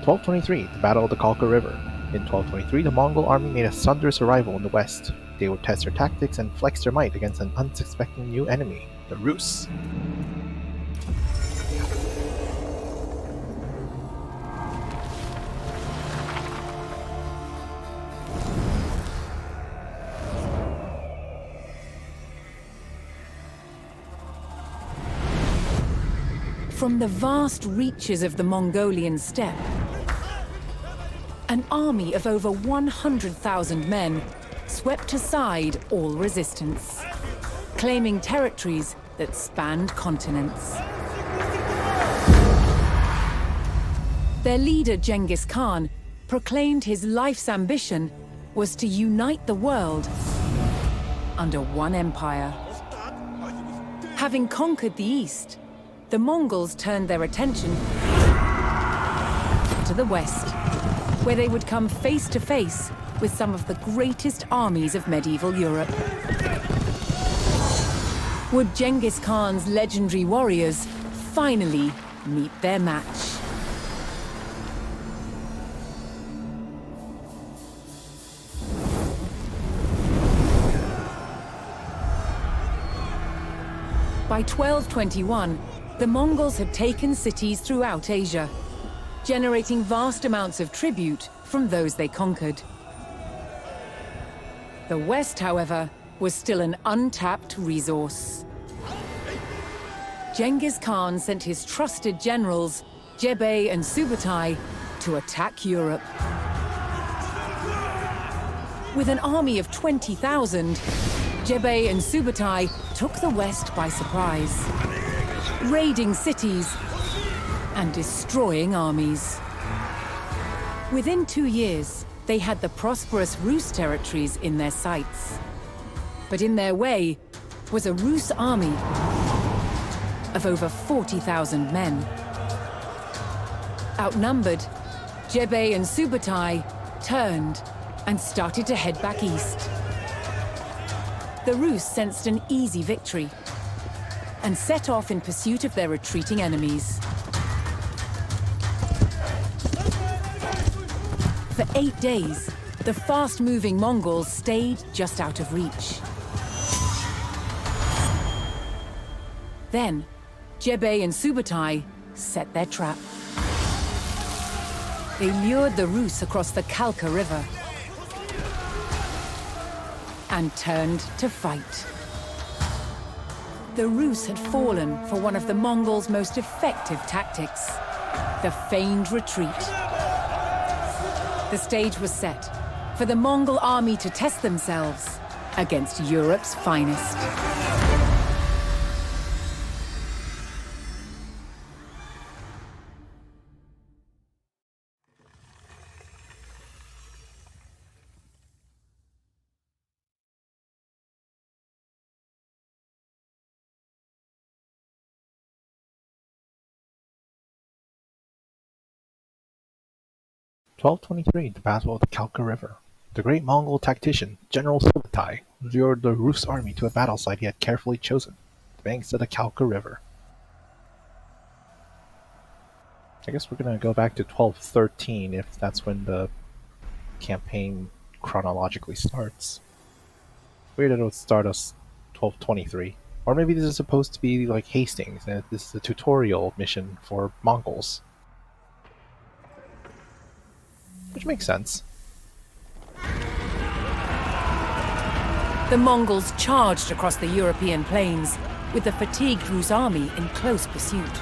1223, the Battle of the Kalka River. In 1223, the Mongol army made a thunderous arrival in the west. They would test their tactics and flex their might against an unsuspecting new enemy, the Rus. From the vast reaches of the Mongolian steppe, an army of over 100,000 men swept aside all resistance, claiming territories that spanned continents. Their leader, Genghis Khan, proclaimed his life's ambition was to unite the world under one empire. Having conquered the East, the Mongols turned their attention to the west, where they would come face to face with some of the greatest armies of medieval Europe. Would Genghis Khan's legendary warriors finally meet their match? By 1221, the Mongols had taken cities throughout Asia, generating vast amounts of tribute from those they conquered. The West, however, was still an untapped resource. Genghis Khan sent his trusted generals, Jebe and Subutai, to attack Europe. With an army of 20,000, Jebe and Subutai took the West by surprise, raiding cities and destroying armies. Within 2 years, they had the prosperous Rus territories in their sights. But in their way was a Rus army of over 40,000 men. Outnumbered, Jebe and Subutai turned and started to head back east. The Rus sensed an easy victory and set off in pursuit of their retreating enemies. For 8 days, the fast-moving Mongols stayed just out of reach. Then, Jebe and Subutai set their trap. They lured the Rus across the Kalka River and turned to fight. The Rus had fallen for one of the Mongols' most effective tactics, the feigned retreat. The stage was set for the Mongol army to test themselves against Europe's finest. The Battle of the Kalka River. The great Mongol tactician, General Subutai, lured the Rus army to a battle site he had carefully chosen, the banks of the Kalka River. I guess we're going to go back to 1213 if that's when the campaign chronologically starts. Weird that it would start us 1223. Or maybe this is supposed to be like Hastings, and this is a tutorial mission for Mongols. Which makes sense. The Mongols charged across the European plains, with the fatigued Rus army in close pursuit.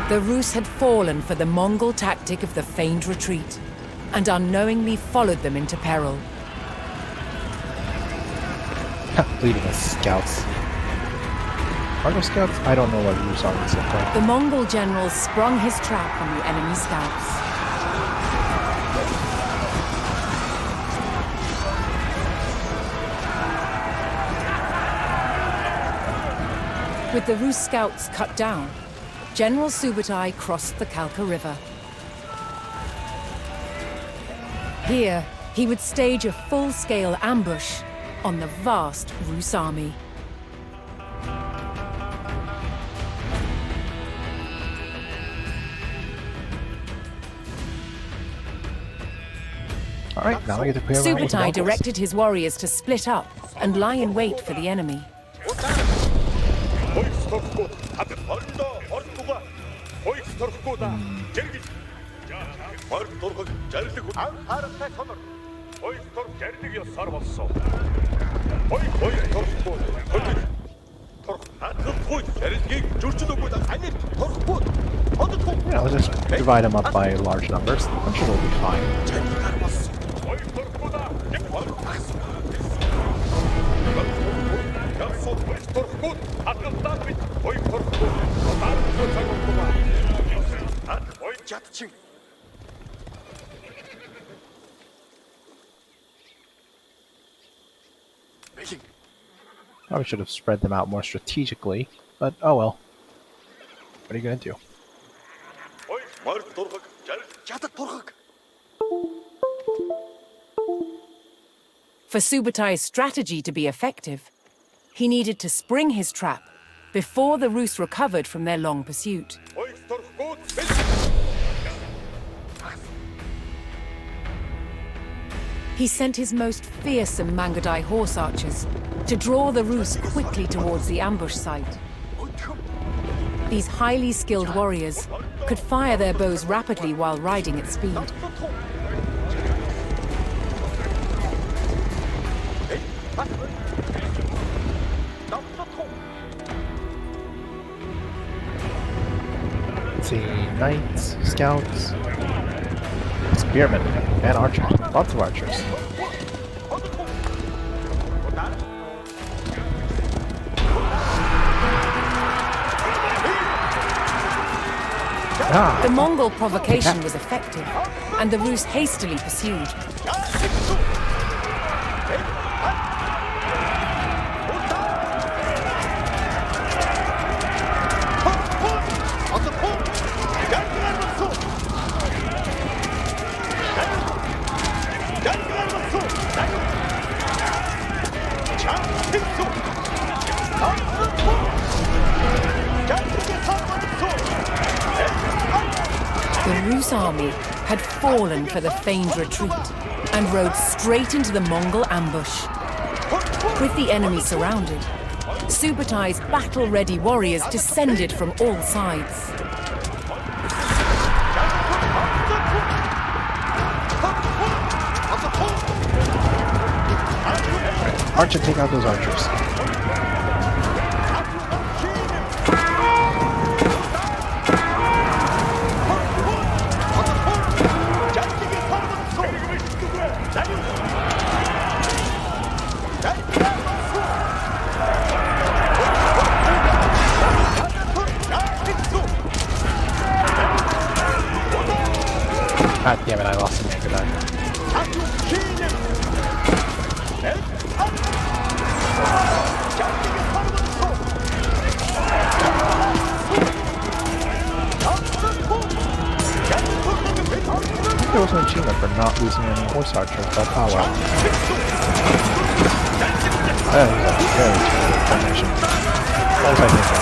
The Rus had fallen for the Mongol tactic of the feigned retreat, and unknowingly followed them into peril. Leading as scouts. Are there scouts? I don't know what Rus armies look like. The Mongol general sprung his trap on the enemy scouts. With the Rus scouts cut down, General Subutai crossed the Kalka River. Here, he would stage a full-scale ambush on the vast Rus army. Alright, now I get to play around with the Subutai Mongols. directed his warriors to split up and lie in wait for the enemy. Yeah, let's just divide them up by large numbers. I'm sure we'll be fine. Probably should have spread them out more strategically, but oh well. What are you gonna do? For Subutai's strategy to be effective, he needed to spring his trap before the Rus recovered from their long pursuit. He sent his most fearsome Mangadai horse archers to draw the Rus quickly towards the ambush site. These highly skilled warriors could fire their bows rapidly while riding at speed. Let's see, knights, scouts, spearmen, and archers. Lots of archers. The Mongol provocation was effective, and the Rus hastily pursued. The Rus army had fallen for the feigned retreat and rode straight into the Mongol ambush. With the enemy surrounded, Subutai's battle-ready warriors descended from all sides. Archer, take out those archers. God damn it, I lost the Mangadai. There was an achievement for not losing any horse archers, but oh well. That is a very terrible formation. What was I thinking?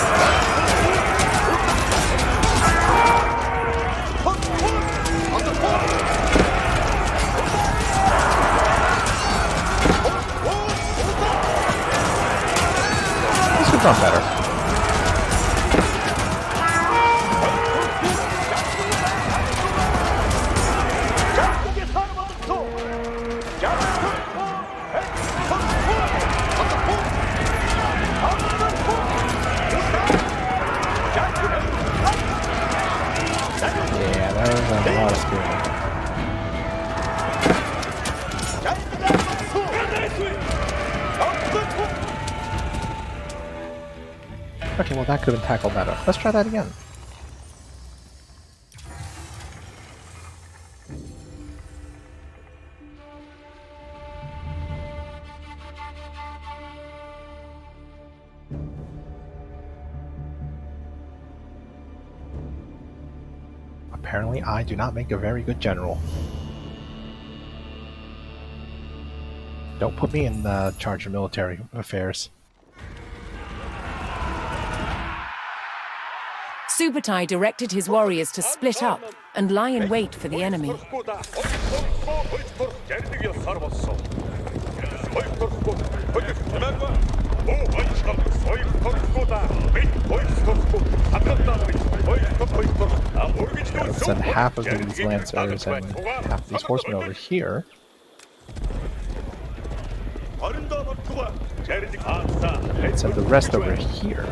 This could have gone better. Yeah, that was a lot of spearmen. Okay, well that could have been tackled better. Let's try that again. Apparently, I do not make a very good general. Don't put me in charge of military affairs. Subutai directed his warriors to split up and lie in wait for the enemy. Send half of these lancers and half of these horsemen over here. And send the rest over here.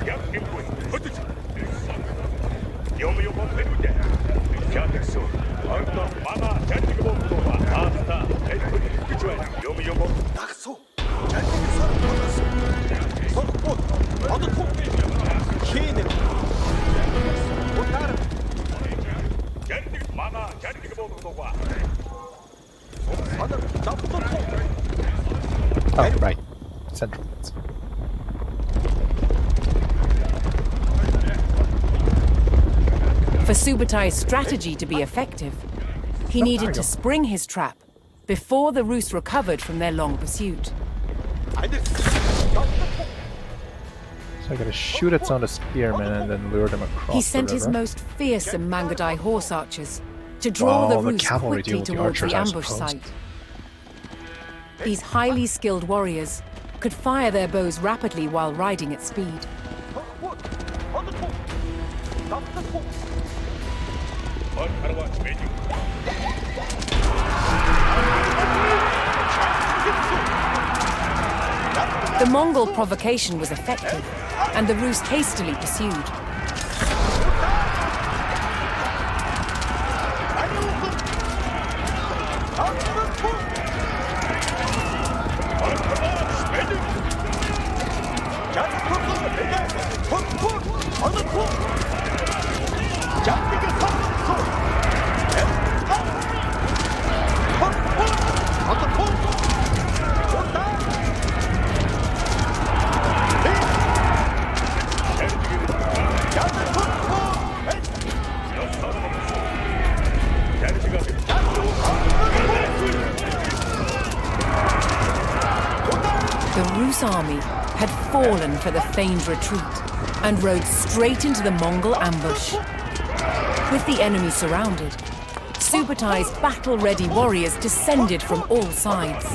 Oh, right. Central ones. For Subutai's strategy to be effective, he needed to spring his trap before the Rus recovered from their long pursuit. So I gotta shoot its own spearmen and then lure them across He sent the river. his most fearsome Mangadai horse archers to draw the Rus cavalry quickly deal with the towards archers, the I ambush suppose. site. These highly skilled warriors could fire their bows rapidly while riding at speed. The Mongol provocation was effective, and the Rus hastily pursued. The Rus army had fallen for the feigned retreat and rode straight into the Mongol ambush. With the enemy surrounded, Subutai's battle-ready warriors descended from all sides.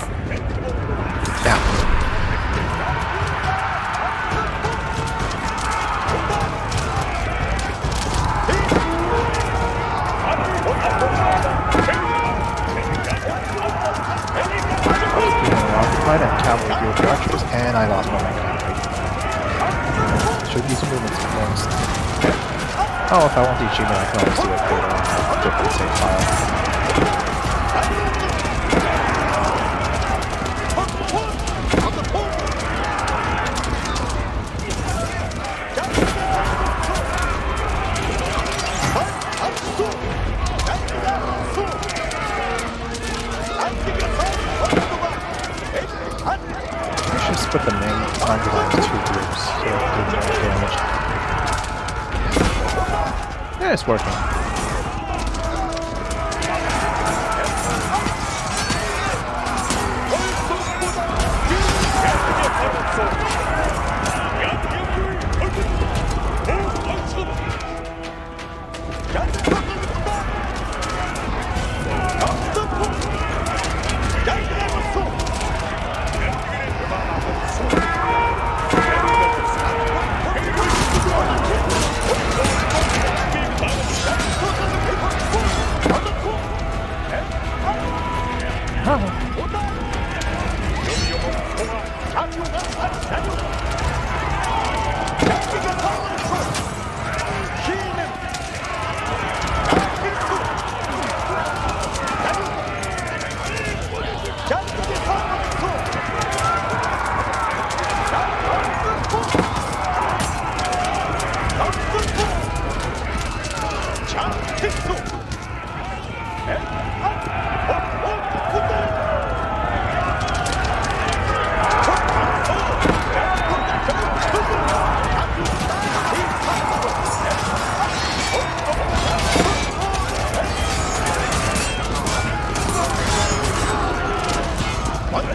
And cavalry deal with the archers, and I lost my cavalry. Should be some movements close. Oh, if I want the achievement, I can always do it later on a different save file. Put the main Mangadai in 2 groups, so it did more damage. Yeah, it's working.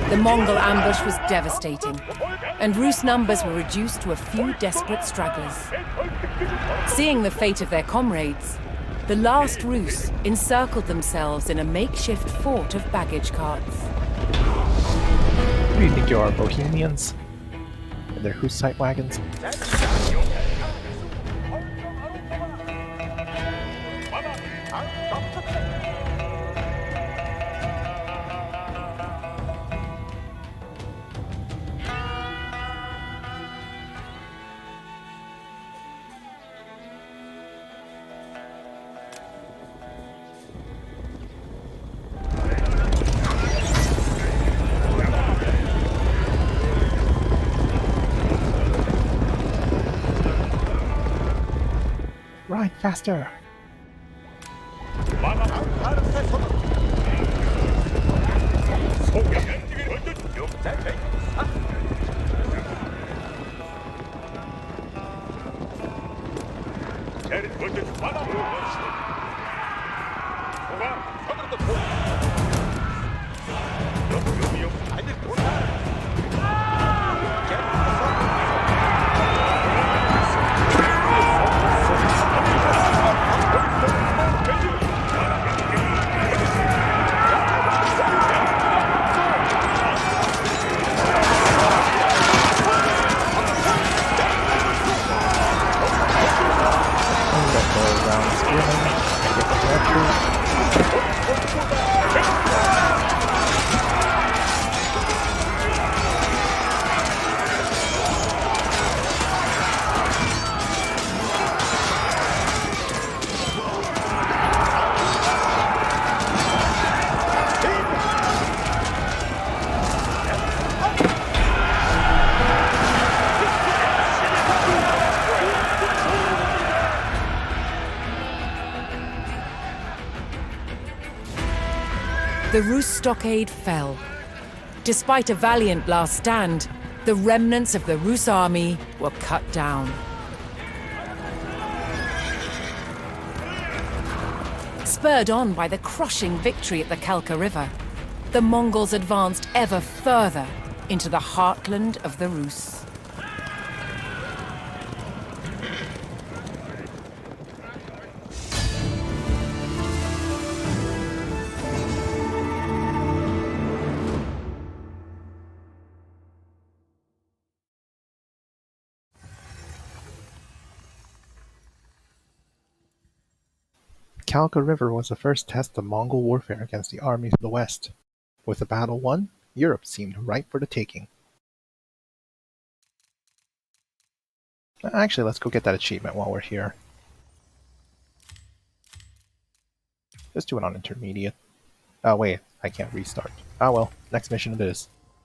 The Mongol ambush was devastating, and Rus numbers were reduced to a few desperate stragglers. Seeing the fate of their comrades, the last Rus encircled themselves in a makeshift fort of baggage carts. Who do you think you are, Bohemians? And their Hussite wagons? Ride faster! The Rus stockade fell. Despite a valiant last stand, the remnants of the Rus army were cut down. Spurred on by the crushing victory at the Kalka River, the Mongols advanced ever further into the heartland of the Rus. Kalka River was the first test of Mongol warfare against the armies of the West. With the battle won, Europe seemed ripe for the taking. Actually, let's go get that achievement while we're here. Let's do it on intermediate. Oh wait, I can't restart. Ah well, next mission it is.